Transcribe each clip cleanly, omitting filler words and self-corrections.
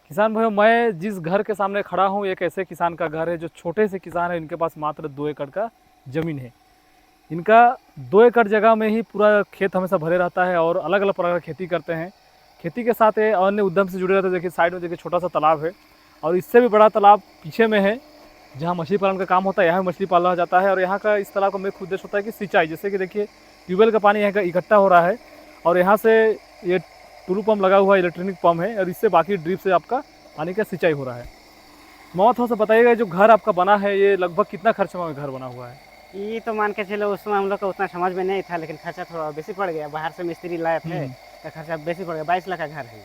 किसान भाइयों, मैं जिस घर के सामने खड़ा हूँ एक ऐसे किसान का घर है जो छोटे से किसान है। इनके पास मात्र 2 एकड़ का ज़मीन है। इनका 2 एकड़ जगह में ही पूरा खेत हमेशा भरे रहता है और अलग अलग प्रकार की खेती करते हैं। खेती के साथ ये अन्य उद्यम से जुड़े रहते हैं। देखिए साइड में देखिए छोटा सा तालाब है और इससे भी बड़ा तालाब पीछे में है जहाँ मछली पालन का काम होता है। यहाँ भी मछली पाला जाता है और यहाँ का इस तालाब का मुख्य उद्देश्य होता है कि सिंचाई। जैसे कि देखिए ट्यूबवेल का पानी यहाँ का इकट्ठा हो रहा है और यहाँ से ये टुलू पंप लगा हुआ इलेक्ट्रॉनिक पंप है और इससे बाकी ड्रिप से आपका पानी का सिंचाई हो रहा है। मामा थोड़ा सा बताइएगा, जो घर आपका बना है ये लगभग कितना खर्चे में घर बना हुआ है? ये तो मान के चलो उस समय हम लोग का उतना समझ में नहीं था, लेकिन खर्चा थोड़ा बेसी पड़ गया। बाहर से मिस्त्री लाए थे तो खर्चा बेसी पड़ गया। 22 लाख का घर है।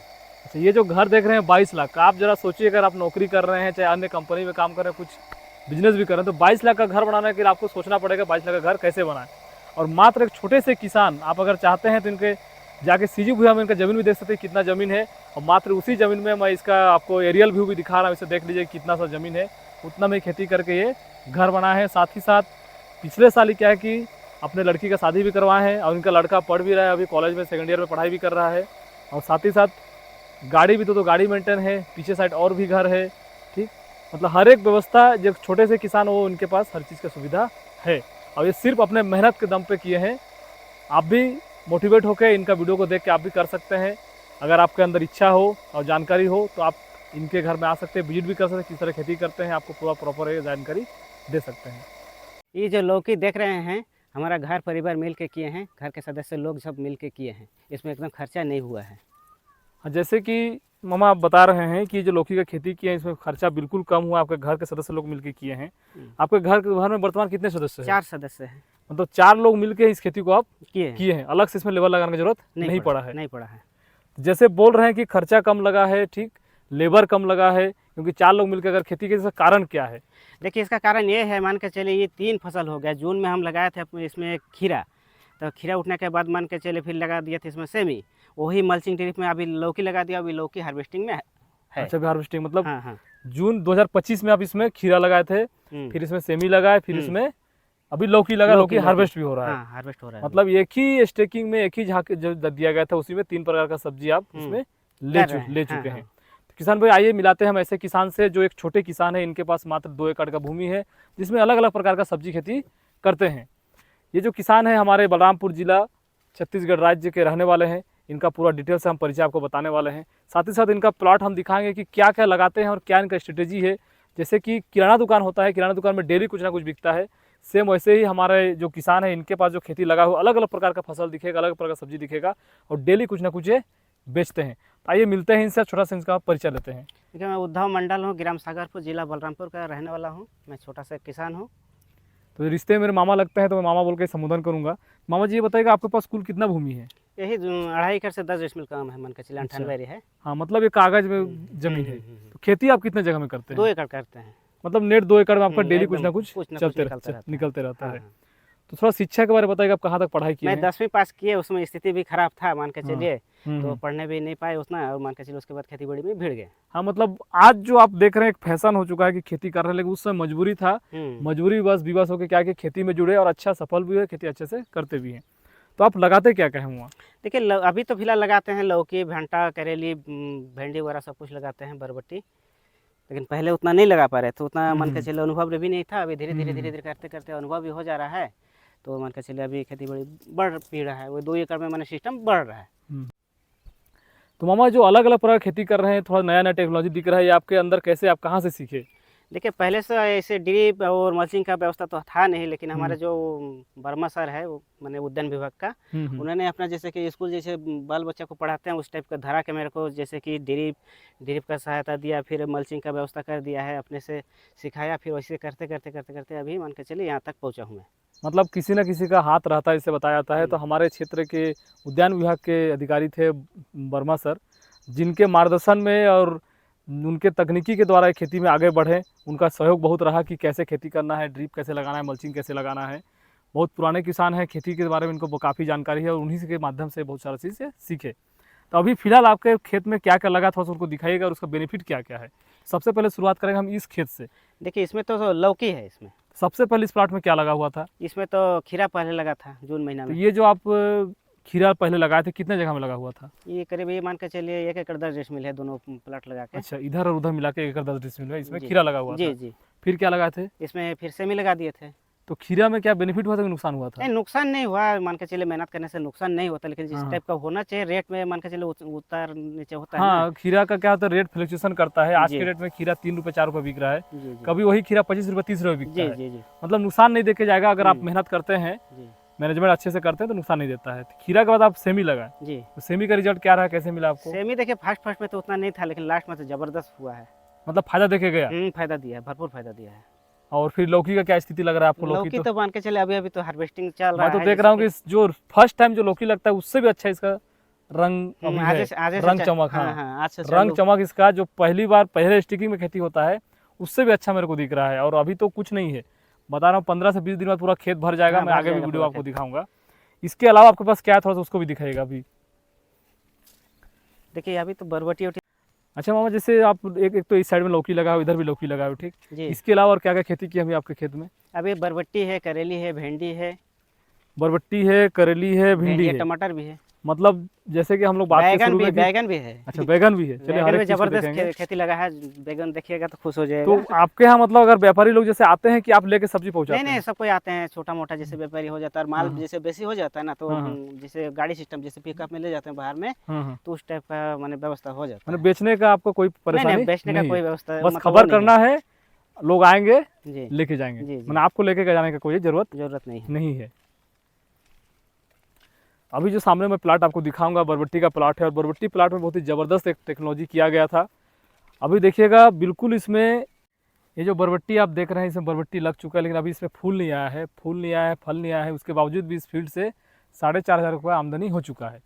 अच्छा, ये जो घर देख रहे हैं 22 लाख का, आप जरा सोचिए अगर आप नौकरी कर रहे हैं, चाहे अन्य कंपनी में काम कर रहे हैं, कुछ बिजनेस भी कर रहे हैं, तो 22 लाख का घर बनाने के लिए आपको सोचना पड़ेगा 22 लाख का घर कैसे बनाएं। और मात्र एक छोटे से किसान, आप अगर चाहते हैं तो इनके जाके सीजी भुया में इनका ज़मीन भी देख सकते हैं कितना ज़मीन है। और मात्र उसी ज़मीन में मैं इसका आपको एरियल व्यू भी दिखा रहा हूँ, इसे देख लीजिए कितना सा ज़मीन है। उतना में खेती करके ये घर बना है। साथ ही साथ पिछले साल ही क्या है कि अपने लड़की का शादी भी करवाए हैं और इनका लड़का पढ़ भी रहा है, अभी कॉलेज में सेकेंड ईयर में पढ़ाई भी कर रहा है। और साथ ही साथ गाड़ी भी तो गाड़ी मेंटेन है, पीछे साइड और भी घर है। ठीक, मतलब हर एक व्यवस्था जो छोटे से किसान हो उनके पास हर चीज़ की सुविधा है और ये सिर्फ अपने मेहनत के दम पे किए हैं। आप भी मोटिवेट होकर इनका वीडियो को देख के आप भी कर सकते हैं। अगर आपके अंदर इच्छा हो और जानकारी हो तो आप इनके घर में आ सकते हैं, विजिट भी कर सकते हैं, किस तरह खेती करते हैं, आपको पूरा प्रॉपर जानकारी दे सकते हैं। ये जो लौकी देख रहे हैं हमारा घर परिवार मिल के किए हैं, घर के सदस्य लोग सब मिल के किए हैं। इसमें एकदम खर्चा नहीं हुआ है। हाँ, जैसे कि मामा आप बता रहे हैं कि जो लौकी का खेती किए हैं इसमें खर्चा बिल्कुल कम हुआ, आपके घर के सदस्य लोग मिलकर किए हैं। आपके घर में वर्तमान कितने सदस्य हैं? 4 सदस्य हैं। मतलब 4 लोग मिलकर इस खेती को आप किए हैं, अलग से इसमें लेबर लगाने की जरूरत नहीं पड़ा है। नहीं पड़ा है। जैसे बोल रहे हैं कि खर्चा कम लगा है, ठीक, लेबर कम लगा है, क्योंकि 4 लोग मिलकर अगर खेती के, इसका कारण क्या है? देखिए इसका कारण ये है, मान के चलिए ये 3 फसल हो गया। जून में हम लगाए थे इसमें खीरा, तो खीरा उठने के बाद मान के चलिए फिर लगा दिए थे इसमें सेमी। वही मल्चिंग ड्रिप में अभी लौकी लगा दिया, अभी लौकी हार्वेस्टिंग में है। अच्छा, हार्वेस्टिंग मतलब हाँ हाँ। जून 2025 में आप इसमें खीरा लगाए थे, फिर इसमें सेमी लगाए, फिर इसमें अभी लौकी लगा, लौकी हार्वेस्ट भी हो रहा है। हाँ, हार्वेस्ट हो रहा है। मतलब एक ही स्टेकिंग में एक ही झाक जो दिया गया था उसी में 3 प्रकार का सब्जी आप इसमें ले चुके हैं। तो किसान भाई आइए मिलाते हैं हम ऐसे किसान से जो एक छोटे किसान है, इनके पास मात्र 2 एकड़ का भूमि है जिसमें अलग अलग प्रकार का सब्जी खेती करते हैं। ये जो किसान है हमारे बलरामपुर जिला छत्तीसगढ़ राज्य के रहने वाले हैं। इनका पूरा डिटेल से हम परिचय आपको बताने वाले हैं। साथ ही साथ इनका प्लॉट हम दिखाएंगे कि क्या क्या लगाते हैं और क्या इनका स्ट्रेटेजी है। जैसे कि किराना दुकान होता है, किराना दुकान में डेली कुछ ना कुछ बिकता है, सेम वैसे ही हमारे जो किसान है इनके पास जो खेती लगा हुआ अलग अलग प्रकार का फसल दिखेगा, अलग प्रकार का सब्जी दिखेगा और डेली कुछ ना कुछ ये बेचते हैं। तो आइए मिलते हैं इनसे, छोटा सा इनका परिचय लेते हैं। देखिए मैं उद्धव मंडल हूँ, ग्राम सागरपुर, जिला बलरामपुर का रहने वाला हूँ। मैं छोटा सा किसान हूँ। तो रिश्ते मेरे मामा लगते हैं तो मैं मामा बोल के संबोधन करूंगा। मामा जी ये बताइएगा आपके पास कुल कितना भूमि है? यही 2.5 एकड़ से 10 डिसमिल काम है, मन के चलिए 98 है। हाँ, मतलब ये कागज में जमीन है। तो खेती आप कितने जगह में करते हैं? 2 एकड़ करते हैं। मतलब नेट 2 एकड़ में आपका डेली कुछ ना कुछ निकलते रहता है। हाँ। तो थोड़ा शिक्षा के बारे में बताइएगा, आप कहाँ तक पढ़ाई किए मैं हैं? 10वीं पास किए, उसमें स्थिति भी खराब था मान के चलिए, तो पढ़ने भी नहीं पाए उतना, और मान के चलिए उसके बाद खेती बाड़ी में भिड़ गए। हाँ, मतलब आज जो आप देख रहे हैं एक फैशन हो चुका है कि खेती कर रहे हैं, लेकिन उस समय मजबूरी था। मजबूरी बस विवश होकर क्या कि खेती में जुड़े और अच्छा सफल भी हुए, खेती अच्छे से करते भी हैं। तो आप लगाते क्या क्या हैं वहाँ? देखिए अभी तो फिलहाल लगाते हैं लौकी, भंटा, करेली, भिंडी वगैरह सब कुछ लगाते हैं, बरबट्टी। लेकिन पहले उतना नहीं लगा पा रहे थे, उतना मान के चलिए अनुभव भी नहीं था। अभी धीरे धीरे करते करते अनुभव भी हो जा रहा है, तो मान के चलिए अभी खेती बड़ी बढ़ भी रहा है। वो 2 एकड़ में मैंने सिस्टम बढ़ रहा है। तो मामा जो अलग अलग प्रकार खेती कर रहे हैं, थोड़ा नया नया टेक्नोलॉजी दिख रहा है, ये आपके अंदर कैसे, आप कहाँ से सीखे? देखिए पहले से ऐसे ड्रिप और मल्चिंग का व्यवस्था तो था नहीं, लेकिन हमारे जो वर्मा सर है, वो मैंने उद्यान विभाग का, उन्होंने अपना जैसे कि स्कूल जैसे बाल बच्चा को पढ़ाते हैं उस टाइप का धरा के मेरे को जैसे कि ड्रिप का सहायता दिया, फिर मल्चिंग का व्यवस्था कर दिया है, अपने से सिखाया। फिर वैसे करते करते करते करते अभी मान के चलिए यहाँ तक पहुँचा हूँ मैं। मतलब किसी न किसी का हाथ रहता है, इसे बताया जाता है। तो हमारे क्षेत्र के उद्यान विभाग के अधिकारी थे वर्मा सर, जिनके मार्गदर्शन में और उनके तकनीकी के द्वारा खेती में आगे बढ़े। उनका सहयोग बहुत रहा कि कैसे खेती करना है, ड्रिप कैसे लगाना है, मल्चिंग कैसे लगाना है। बहुत पुराने किसान हैं, खेती के बारे में इनको काफ़ी जानकारी है और उन्हीं के माध्यम से बहुत सारा चीज़ सीखे। तो अभी फिलहाल आपके खेत में क्या क्या लगा, थोड़ा सा उनको दिखाइएगा और उसका बेनिफिट क्या क्या है। सबसे पहले शुरुआत करेंगे हम इस खेत से। देखिए इसमें तो लौकी है। इसमें सबसे पहले इस प्लाट में क्या लगा हुआ था? इसमें तो खीरा पहले लगा था जून महीना में। तो ये जो आप खीरा पहले लगाए थे, कितने जगह में लगा हुआ था? ये करीब ये मान के चलिए 1 एकड़ 10 डिसमिल है, दोनों प्लाट लगा के। अच्छा, इधर और उधर मिला के 1 एकड़ 10 डिसमिल में इसमें जी। खीरा लगा हुआ था। जी जी। फिर क्या लगाए थे? इसमें फिर सेमी लगा दिए थे। तो खीरा में क्या बेनिफिट हुआ था कि नुकसान हुआ था? नहीं, नुकसान नहीं हुआ, मान के चलिए मेहनत करने से नुकसान नहीं होता, लेकिन जिस हाँ। टाइप का होना चाहिए रेट में मान के चलिए उतार नीचे होता है ना। हाँ, खीरा का क्या होता है, रेट फ्लक्चुएशन करता है। आज जी। के रेट में खीरा 3 रुपये 4 रुपये बिक रहा है, जी जी कभी वही खीरा 25 रुपये 30 रुपये बिकता जी है। जी जी मतलब नुकसान नहीं देके जाएगा अगर आप हम्म। मेहनत करते हैं, जी मैनेजमेंट अच्छे से करते हैं तो नुकसान नहीं देता है। खीरा के बाद आप सेमी लगाए, जी। तो सेमी का रिजल्ट क्या रहा, कैसे मिला आपको? सेमी देखिए फर्स्ट में तो उतना नहीं था, लेकिन लास्ट में तो जबरदस्त हुआ है। मतलब फायदा देखे गया। फायदा दिया है, भरपूर फायदा दिया है। और फिर लौकी का क्या स्थिति लग रहा है आपको? लौकी तो मान के चले अभी तो हार्वेस्टिंग चल रहा मैं है। तो देख रहा हूँ कि जो फर्स्ट टाइम जो लौकी लगता है उससे भी अच्छा इसका रंग अभी है, रंग चमक। हाँ, आज से रंग चमक इसका जो पहली बार पहले स्टिकिंग में खेती होता है उससे भी अच्छा मेरे को दिख रहा है। और अभी तो कुछ नहीं है, बता रहा हूँ 15 से 20 दिन बाद पूरा खेत भर जाएगा। हाँ, मैं भर आगे भी जाएगा वीडियो पूरा आपको खेत। दिखाऊंगा। इसके अलावा आपके पास क्या है, थोड़ा सा उसको भी दिखाइएगा अभी। देखिए अभी तो बरबटी उठी। अच्छा मामा, जैसे आप एक तो इस साइड में लौकी लगा हो, इधर भी लौकी लगा हो, ठीक। जी। इसके अलावा और क्या क्या खेती की है अभी आपके खेत में? अभी बरबट्टी है, करेली है, भिंडी है, बरबट्टी है, करेली है, भिंडी है, टमाटर भी है, मतलब जैसे कि हम लोग बात के बैगन शुरू भी में कि- बैगन भी है। अच्छा, बैगन भी है। चलिए बैगन हर में एक चीज को जबरदस्त देखेंगे। खेती लगा है। बैगन देखिएगा तो खुश हो जाएगा। तो आपके यहाँ मतलब अगर व्यापारी लोग जैसे आते हैं कि आप लेके सब्जी पहुँचाते नहीं हैं? नहीं, सब कोई आते हैं, छोटा मोटा जैसे व्यापारी हो जाता है और माल हाँ। जैसे बेसी हो जाता है ना, तो हाँ, हाँ। जैसे गाड़ी सिस्टम जैसे पिकअप में ले जाते हैं बाहर में, हाँ। तो उस टाइप का माने व्यवस्था हो जाता मैंने है। बेचने का आपको कोई नहीं परेशानी नहीं, बेचने का नहीं कोई है? व्यवस्था बस मतलब खबर वो नहीं करना है, लोग आएंगे है। जी, लेके जाएंगे। जी, जी। मैंने आपको लेके जाने का कोई जरूरत जरूरत नहीं है। नहीं है। अभी जो सामने मैं प्लाट आपको दिखाऊंगा बरबट्टी का प्लाट है, और बरबट्टी प्लाट में बहुत ही ज़बरदस्त एक टेक्नोलॉजी किया गया था। अभी देखिएगा बिल्कुल इसमें ये जो बरबट्टी आप देख रहे हैं, इसमें बरबट्टी लग चुका है, लेकिन अभी इसमें फूल नहीं आया है, फूल नहीं आया है, फल नहीं आया है। उसके बावजूद भी इस फील्ड से 4,500 रुपये आमदनी हो चुका है।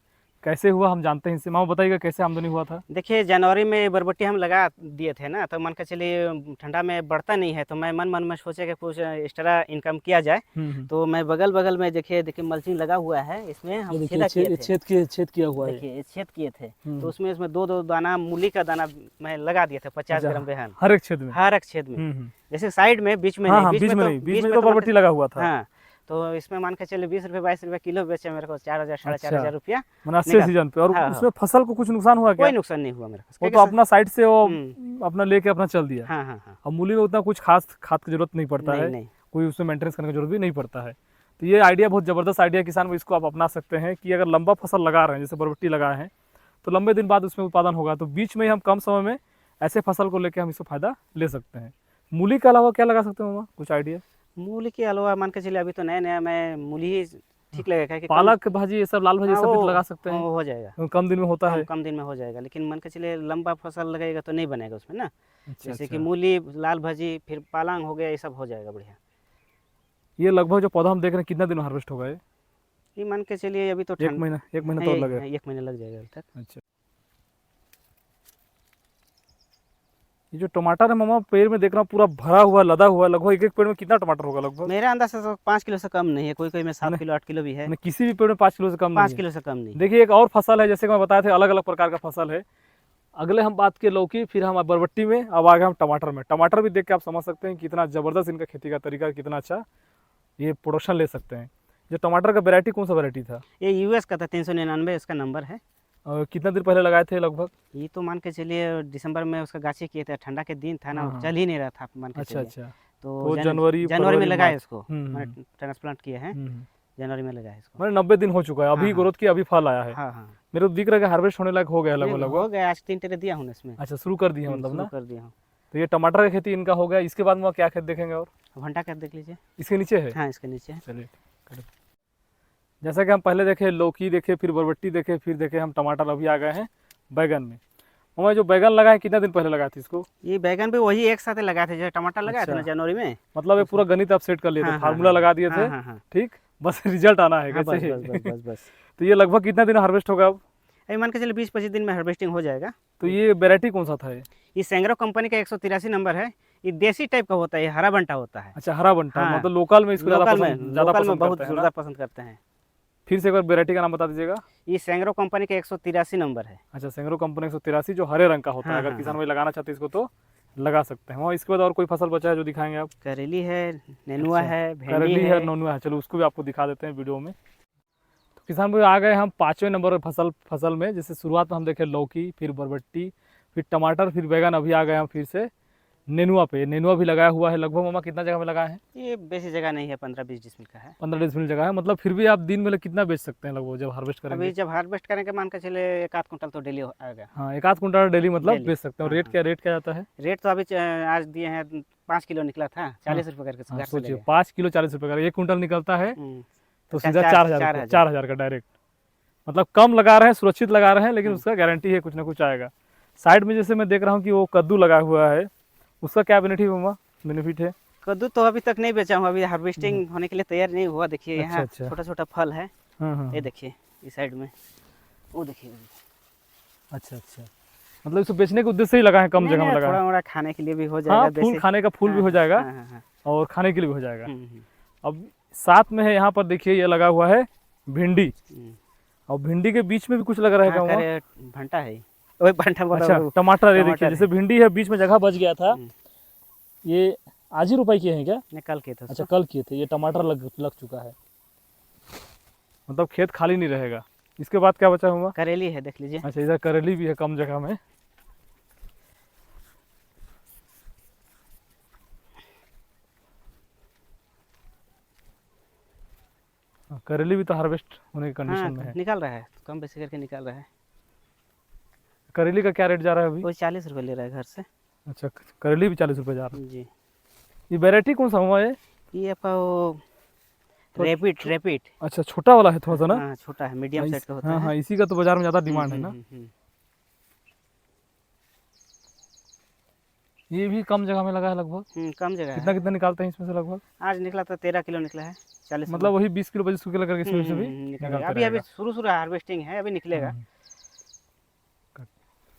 कैसे हुआ हम जानते हैं इससे। मामा बताइएगा कैसे आमदनी हुआ था? देखिए जनवरी में बरबट्टी हम लगा दिए थे ना, तो मान के चलिए ठंडा में बढ़ता नहीं है, तो मैं मन में सोचे कि कुछ एक्स्ट्रा इनकम किया जाए। तो मैं बगल में देखिए मल्चिंग लगा हुआ है, इसमें हम छेद किया हुआ है। देखिए छेद किए थे, तो उसमें दो दाना मूली का दाना मैं लगा दिए थे, 50 ग्राम बेहन हर एक छेद में। हर एक छेद में, जैसे साइड में, बीच में हाँ, नहीं। हाँ, बीच में नहीं, बीच में तो मान बरबट्टी के- लगा हुआ था। हाँ, तो इसमें मान के चलिए 20 रुपये 22 रुपये किलो बेचे मेरे को, 4,000 साढ़े अच्छा। 4,000 रुपया। मैंने अच्छे निकाल- सीजन पे। और हाँ, उसमें फसल को कुछ नुकसान हुआ क्या? कोई नुकसान नहीं हुआ मेरे को, वो तो क्योंकि अपना साइड से वो हम्म। अपना लेके अपना चल दिया। हाँ हाँ हाँ। अब मूली में उतना कुछ खास खाद की जरूरत नहीं पड़ता है, नहीं। कोई उसमें मेंटेनेंस करने की जरूरत भी नहीं पड़ता है। तो ये आइडिया बहुत ज़बरदस्त आइडिया किसान को, इसको आप अपना सकते हैं कि अगर लंबा फसल लगा रहे हैं, जैसे बरबट्टी लगाए हैं, तो लंबे दिन बाद उसमें उत्पादन होगा, तो बीच में ही हम कम समय में ऐसे फसल को लेकर हम इसको फायदा ले सकते हैं। मूली के अलावा क्या लगा सकते हैं मामा, कुछ आइडिया? मूली के अलावा मान के चलिए अभी तो नया मैं मूली ही ठीक लगेगा कि पालक भाजी, ये सब लाल भाजी, ये सब भी लगा सकते हैं, हो जाएगा, कम दिन में होता है। कम दिन में हो जाएगा। लेकिन मान के चलिए लंबा फसल लगेगा तो नहीं बनेगा उसमें ना। अच्छा, जैसे कि अच्छा। मूली, लाल भाजी, फिर पालंग हो गया, ये सब हो जाएगा बढ़िया। ये लगभग जो पौधा हम देख रहे हैं कितना दिन में हार्वेस्ट होगा ये? ये मान के चलिए अभी तो एक महीना तो और लगेगा। 1 महीना लग जाएगा अभी तक। अच्छा, ये जो टमाटर है मामा, पेड़ में देख रहा हूँ पूरा भरा हुआ, लदा हुआ। लगभग एक पेड़ में कितना टमाटर होगा लगभग? मेरा अंदाज से तो 5 किलो से कम नहीं है, कोई में 7 किलो 8 किलो भी है। यानी किसी भी पेड़ में 5 किलो से कम नहीं 5 है। किलो से कम नहीं। देखिए एक और फसल है, जैसे कि मैं बताया था, अलग अलग प्रकार का फसल है। अगले हम बात किए लौकी, फिर हम बरबट्टी में, अब आ गए हम टमाटर में। टमाटर भी देख के आप समझ सकते हैं कितना ज़बरदस्त इनका खेती का तरीका, कितना अच्छा ये प्रोडक्शन ले सकते हैं। जो टमाटर का वैरायटी कौन सा वैरायटी था? ये यूएस का था, 399 इसका नंबर है। और कितना दिन पहले लगाए थे लगभग? ये तो मान के चलिए दिसंबर में उसका गाछी किए थे, ठंडा के दिन था ना, हाँ। चल ही नहीं रहा था मान के अच्छा, चलिए। अच्छा। तो जनवरी में फरवरी, लगाए मार्च। इसको, हम्म, ट्रांसप्लांट किए हैं, जनवरी में लगाए इसको। मैंने 90 दिन हो चुका है, अभी हाँ, ग्रोथ की, अभी फल आया है। हाँ हाँ, मेरे को दिख रहा है कि हार्वेस्ट होने लायक हो गया लगभग हो लगभग। गया, आज 3 ट्रे दिया हूँ इसमें। अच्छा, शुरू कर दिए मतलब शुरू ना। कर दिया हूँ। तो ये टमाटर की खेती इनका हो गया। इसके बाद में क्या खेत देखेंगे और? भंटा का देख लीजिए। इसके नीचे है? हाँ, इसके नीचे है। चलिए, करें। जैसा कि हम पहले देखे लौकी देखे, फिर बरबट्टी देखे, फिर देखे हम टमाटर, अभी आ गए हैं बैगन में। हमारे जो बैगन लगाए कितना दिन पहले लगाए थे इसको? ये बैगन भी वही एक साथ लगाए थे जो टमाटर लगाए थे ना, अच्छा। जनवरी में। मतलब ये पूरा गणित आप सेट कर लिए थे, हाँ, फार्मूला हाँ, लगा दिए थे, हाँ, हाँ। ठीक, बस रिजल्ट आना है हाँ, बस कैसे। बस बस बस बस। तो ये लगभग कितना दिन हार्वेस्ट होगा अब? अभी मान के चलिए 20-25 दिन में हार्वेस्टिंग हो जाएगा। तो ये वेरायटी कौन सा था ये? ये सैंग्रो कंपनी का 183 नंबर है। ये देसी टाइप का होता है, ये हरा बंटा होता है। अच्छा, हरा बंटा। हाँ। मतलब लोकल में इसको ज़्यादा लोकल पसंद में बहुत करते हैं ना? जोरदार पसंद करते हैं। फिर से एक बार वेरायटी का नाम बता दीजिएगा। ये सैंग्रो कंपनी का 183 नंबर है। अच्छा, सैंग्रो कंपनी 183 जो हरे रंग का होता है। हाँ, अगर हाँ, किसान भाई लगाना चाहते हैं इसको तो लगा सकते हैं। वहाँ इसके बाद और कोई फसल बचा है जो दिखाएंगे आप? करेली है, नेनुआ अच्छा, है, भेंडी करेली है, है। नोनुआ है। चलो उसको भी आपको दिखा देते हैं वीडियो में। तो किसान भाई आ गए हम 5वें नंबर फसल में। जैसे शुरुआत में हम देखे लौकी, फिर बरबट्टी, फिर टमाटर, फिर बैगन। अभी आ गए हम फिर से नेनुआ पे। नेनुआ भी लगाया हुआ है। लगभग मामा कितना जगह में लगाए हैं? ये बेसी जगह नहीं है, 15-20 डिसमिल का है। 15 डिसमिल जगह है। मतलब फिर भी आप दिन में कितना बेच सकते हैं लगभग जब हार्वेस्ट करेंगे? अभी जब हार्वेस्ट करेंगे मान के चले 1 आध कुंटल तो डेली आएगा। हाँ, 1 आध कुंटल डेली मतलब डेली। बेच सकते हैं। और हाँ, रेट क्या जाता है? रेट तो अभी आज दिए हैं 5 किलो निकला था, 40 रुपये करके हाँ, घर से सोचिए ले गए। 5 किलो 40 रुपये का 1 कुंटल निकलता है तो अच्छा, सीधा 4,000 4,000 का डायरेक्ट। मतलब कम लगा रहे हैं, सुरक्षित लगा रहे हैं, लेकिन उसका गारंटी है कुछ ना कुछ आएगा। साइड में जैसे मैं देख रहा हूँ कि वो कद्दू लगा हुआ है, उसका क्या बेनिफिट है? कद्दू तो अभी तक नहीं बेचा हूँ, अभी हार्वेस्टिंग होने के लिए तैयार नहीं हुआ। देखिए अच्छा, यहाँ अच्छा। छोटा छोटा फल है, हाँ। ये देखिए इस साइड में, वो देखिए। अच्छा। मतलब इसको बेचने के उद्देश्य से ही लगा है, कम जगह में लगा है। थोड़ा मोड़ा खाने के लिए भी हो हाँ, जाएगा। फूल खाने का फूल भी हो जाएगा हाँ। और खाने के लिए भी हो जाएगा। हम्म। अब साथ में है यहाँ पर देखिए ये लगा हुआ है भिंडी। हम्म। और भिंडी के बीच में भी कुछ लग रहेगा वहाँ। करे भंटा है, वही भंटा बोला। अच्छा, टमाटर। ये देखिए टमाटर जैसे भिंडी है, बीच में जगह बच गया था। हम्म। ये आज ही रुपए किए हैं क्या? निकल के तो अच्छा, कल किए थे। ये टमाटर लग चुका है, मतलब खेत खाली नहीं रहेगा। इसके बाद क्या बचा हुआ? करेली है, देख लीजिए। अच्छा, इधर करेली भी है कम जगह में। करेली भी तो हार्वेस्ट होने की कंडीशन में है। निकल रहा है, कम बेसी करके निकल रहा है। करेली का क्या रेट जा रहा है अभी? वो 40 रुपये ले रहा है घर से। अच्छा, करेली भी 40 रुपये जा रहा है जी। ये वैरायटी कौन सा हुआ ये? ये आपका वो रैपिड। अच्छा, छोटा वाला है थोड़ा सा ना? हाँ, छोटा है, मीडियम साइज का होता हाँ है। हाँ, इसी का तो बाजार में ज़्यादा डिमांड है ना। ये भी कम जगह में लगा है लगभग। कम जगह है। कितना निकालते हैं इसमें से लगभग? आज निकला था 13 किलो निकला है, 40। मतलब वही 20 किलो 25 किलो करके इसमें से भी निकल निकलता अभी रहेगा। शुरू हार्वेस्टिंग है, अभी निकलेगा।